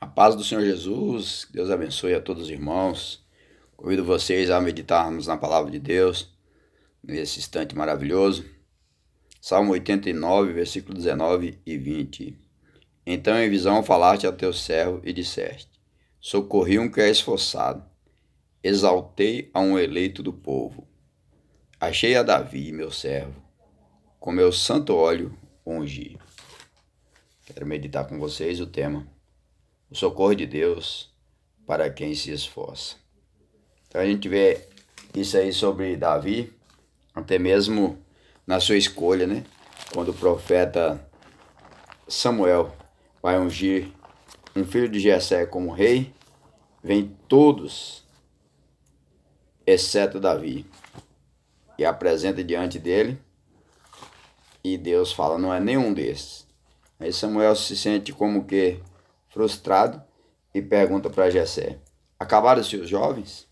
A paz do Senhor Jesus, Deus abençoe a todos os irmãos. Convido vocês a meditarmos na palavra de Deus nesse instante maravilhoso. Salmo 89, versículo 19 e 20. Então em visão falaste ao teu servo e disseste: socorri um que é esforçado, exaltei a um eleito do povo. Achei a Davi, meu servo, com meu santo óleo ungi. Quero meditar com vocês o tema: o socorro de Deus para quem se esforça. Então a gente vê isso aí sobre Davi, até mesmo na sua escolha, né? Quando o profeta Samuel vai ungir um filho de Jessé como rei, vem todos, exceto Davi, e apresenta diante dele, e Deus fala, não é nenhum desses. Aí Samuel se sente como que frustrado e pergunta para Jessé: acabaram-se os jovens?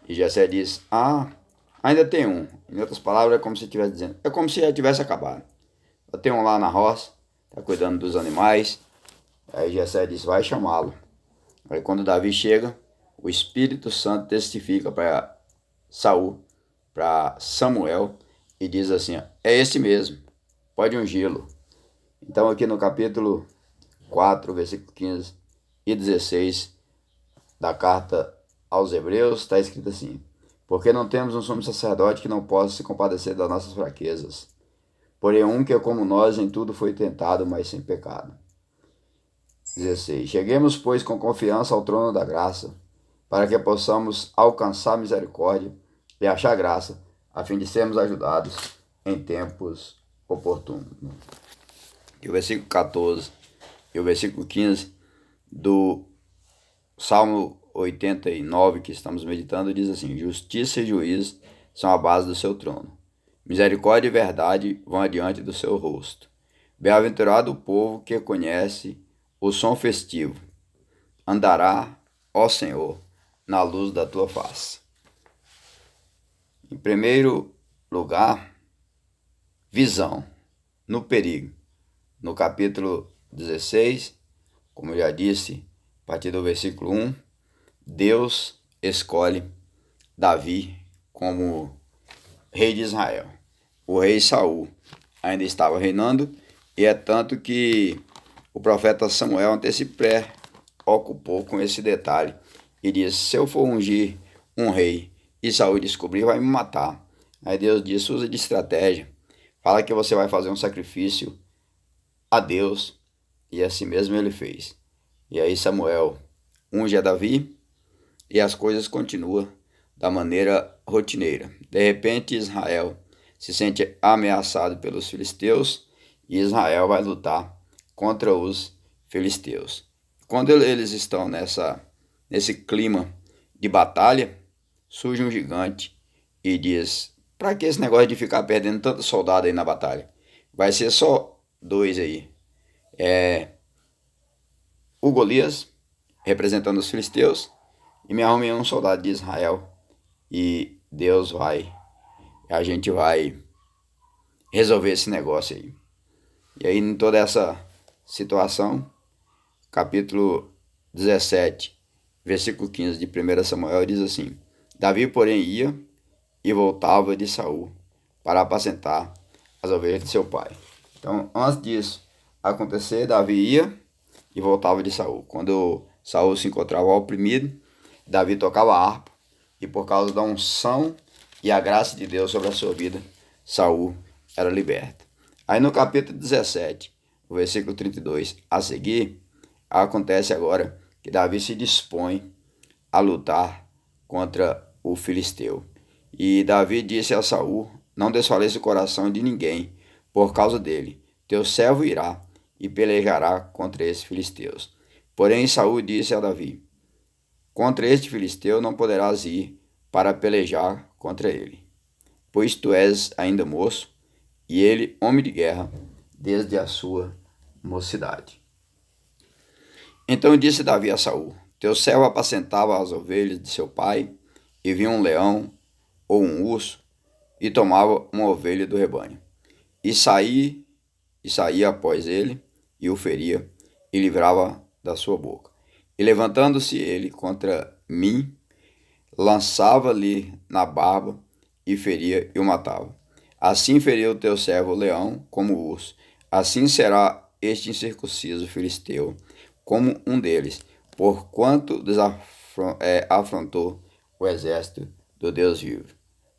E Jessé diz: ainda tem um. Em outras palavras, é como se estivesse dizendo, é como se já tivesse acabado. Eu tenho um lá na roça, está cuidando dos animais. Aí Jessé diz: vai chamá-lo. Aí quando Davi chega, o Espírito Santo testifica para Saul, para Samuel, e diz assim: é esse mesmo, pode ungí-lo. Então aqui no capítulo 4, versículo 15 e 16 da carta aos Hebreus, está escrito assim: porque não temos um sumo sacerdote que não possa se compadecer das nossas fraquezas, porém um que é como nós em tudo foi tentado, mas sem pecado. 16. Cheguemos, pois, com confiança ao trono da graça, para que possamos alcançar misericórdia e achar graça, a fim de sermos ajudados em tempos oportunos. E o versículo 14 e o versículo 15 do Salmo 89 que estamos meditando diz assim: justiça e juízo são a base do seu trono. Misericórdia e verdade vão adiante do seu rosto. Bem-aventurado o povo que conhece o som festivo. Andará, ó Senhor, na luz da tua face. Em primeiro lugar, visão no perigo. No capítulo 16, como eu já disse, a partir do versículo 1, Deus escolhe Davi como rei de Israel. O rei Saul ainda estava reinando, e é tanto que o profeta Samuel se preocupou com esse detalhe e disse: se eu for ungir um rei e Saul descobrir, vai me matar. Aí Deus disse: usa de estratégia, fala que você vai fazer um sacrifício a Deus, e assim mesmo ele fez. E aí Samuel unge a Davi, e as coisas continuam da maneira rotineira. De repente Israel se sente ameaçado pelos filisteus, e Israel vai lutar contra os filisteus. Quando eles estão nesse clima de batalha, surge um gigante e diz: para que esse negócio de ficar perdendo tanto soldado aí na batalha? Vai ser só dois aí. O Golias, representando os filisteus, e me arrumei um soldado de Israel, e a gente vai resolver esse negócio aí. E aí, em toda essa situação, capítulo 17, versículo 15 de 1 Samuel diz assim: Davi, porém, ia e voltava de Saul para apacentar as ovelhas de seu pai. Então, antes disso acontecer, Davi ia e voltava de Saul. Quando Saul se encontrava oprimido, Davi tocava harpa, e por causa da unção e a graça de Deus sobre a sua vida, Saul era liberto. Aí no capítulo 17, o versículo 32 a seguir, acontece agora que Davi se dispõe a lutar contra o filisteu. E Davi disse a Saul: não desfaleça o coração de ninguém por causa dele. Teu servo irá e pelejará contra esses filisteus. Porém Saul disse a Davi: contra este filisteu não poderás ir para pelejar contra ele, pois tu és ainda moço, e ele homem de guerra desde a sua mocidade. Então disse Davi a Saul: teu servo apacentava as ovelhas de seu pai, e vinha um leão ou um urso e tomava uma ovelha do rebanho, e saía após ele e o feria e livrava da sua boca. E levantando-se ele contra mim, lançava-lhe na barba, e feria e o matava. Assim feriu o teu servo o leão como o urso. Assim será este incircunciso filisteu como um deles, porquanto afrontou o exército do Deus vivo.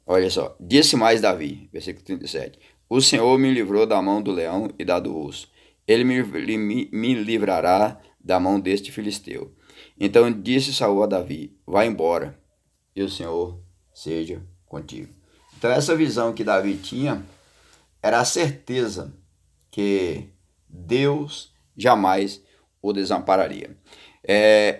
Olha só, disse mais Davi, versículo 37, o Senhor me livrou da mão do leão e da do urso. Ele me livrará da mão deste filisteu. Então disse Saul a Davi, vá embora, e o Senhor seja contigo. Então essa visão que Davi tinha era a certeza que Deus jamais o desampararia.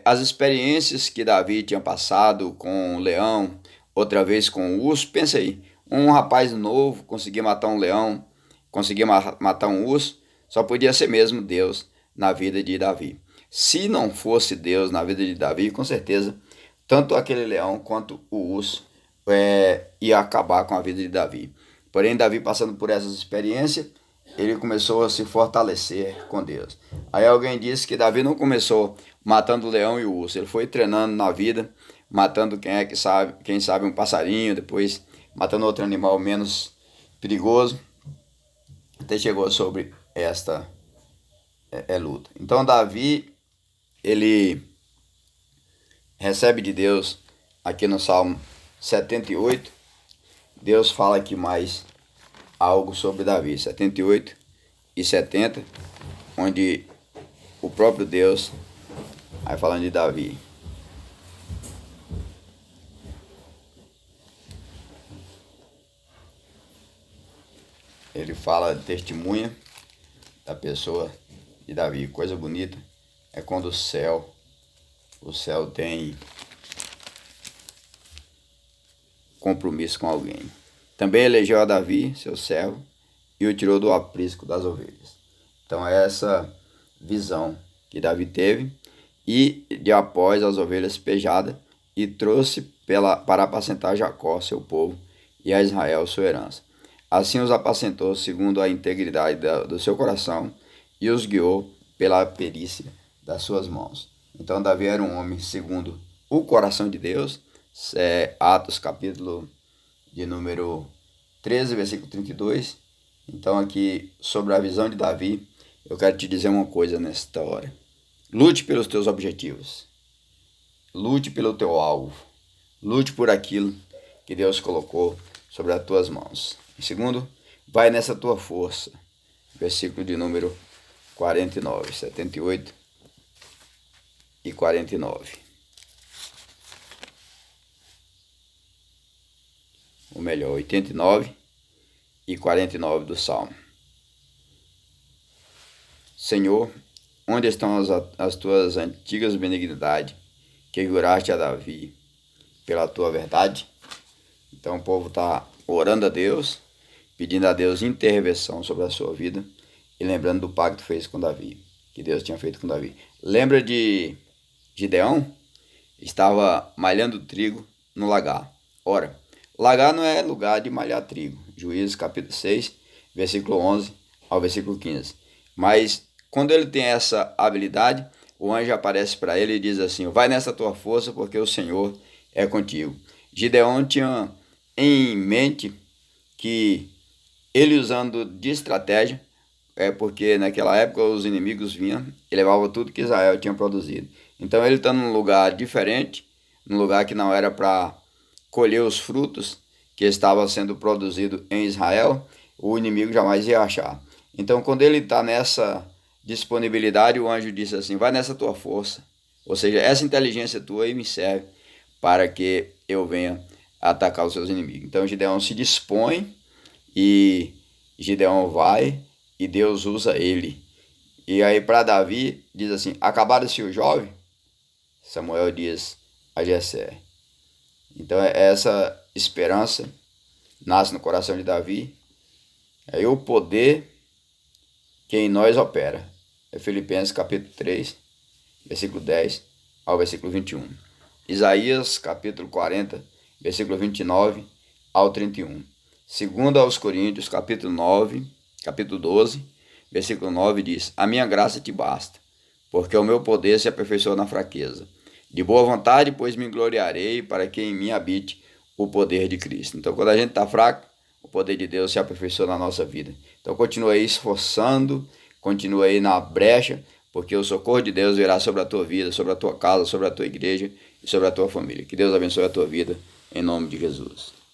As experiências que Davi tinha passado com o leão, outra vez com o urso, pensa aí, um rapaz novo conseguir matar um leão, conseguir matar um urso, só podia ser mesmo Deus na vida de Davi. Se não fosse Deus na vida de Davi, com certeza, tanto aquele leão quanto o urso ia acabar com a vida de Davi. Porém, Davi, passando por essas experiências, ele começou a se fortalecer com Deus. Aí alguém disse que Davi não começou matando o leão e o urso, ele foi treinando na vida, matando quem sabe um passarinho, depois matando outro animal menos perigoso, até chegou sobre esta luta. Então Davi, ele recebe de Deus, aqui no Salmo 78, Deus fala aqui mais algo sobre Davi, 78 e 70, onde o próprio Deus vai falando de Davi. Ele fala, testemunha da pessoa de Davi. Coisa bonita é quando o céu tem compromisso com alguém. Também elegeu a Davi, seu servo, e o tirou do aprisco das ovelhas. Então é essa visão que Davi teve, e de após as ovelhas pejadas, e trouxe para apacentar Jacó, seu povo, e a Israel, sua herança. Assim os apacentou segundo a integridade do seu coração, e os guiou pela perícia das suas mãos. Então Davi era um homem segundo o coração de Deus. Atos capítulo de número 13, versículo 32. Então aqui sobre a visão de Davi, eu quero te dizer uma coisa nesta hora. Lute pelos teus objetivos. Lute pelo teu alvo. Lute por aquilo que Deus colocou sobre as tuas mãos. Em segundo, vai nessa tua força. Versículo de número 49, 78 e 49. Ou melhor, 89 e 49 do Salmo. Senhor, onde estão as tuas antigas benignidades que juraste a Davi pela tua verdade? Então o povo está orando a Deus, pedindo a Deus intervenção sobre a sua vida e lembrando do pacto que fez com Davi, que Deus tinha feito com Davi. Lembra de Gideão? Estava malhando trigo no lagar. Ora, lagar não é lugar de malhar trigo. Juízes capítulo 6, versículo 11 ao versículo 15. Mas quando ele tem essa habilidade, o anjo aparece para ele e diz assim: vai nessa tua força, porque o Senhor é contigo. Gideão tinha em mente que ele, usando de estratégia, porque naquela época os inimigos vinham e levavam tudo que Israel tinha produzido. Então ele está num lugar diferente, num lugar que não era para colher os frutos que estavam sendo produzidos em Israel, o inimigo jamais ia achar. Então quando ele está nessa disponibilidade, o anjo disse assim: vai nessa tua força, ou seja, essa inteligência tua aí me serve para que eu venha atacar os seus inimigos. Então Gideão se dispõe e Gideão vai e Deus usa ele. E aí para Davi diz assim: acabado-se o jovem? Samuel diz a Jessé. Então essa esperança nasce no coração de Davi. É o poder que em nós opera. É Filipenses capítulo 3, versículo 10 ao versículo 21. Isaías capítulo 40, versículo 29 ao 31. Segundo aos Coríntios capítulo 12, versículo 9 diz: a minha graça te basta, porque o meu poder se aperfeiçoa na fraqueza. De boa vontade, pois me gloriarei, para que em mim habite o poder de Cristo. Então, quando a gente está fraco, o poder de Deus se aperfeiçoa na nossa vida. Então, continue aí esforçando, continue aí na brecha, porque o socorro de Deus virá sobre a tua vida, sobre a tua casa, sobre a tua igreja e sobre a tua família. Que Deus abençoe a tua vida, em nome de Jesus.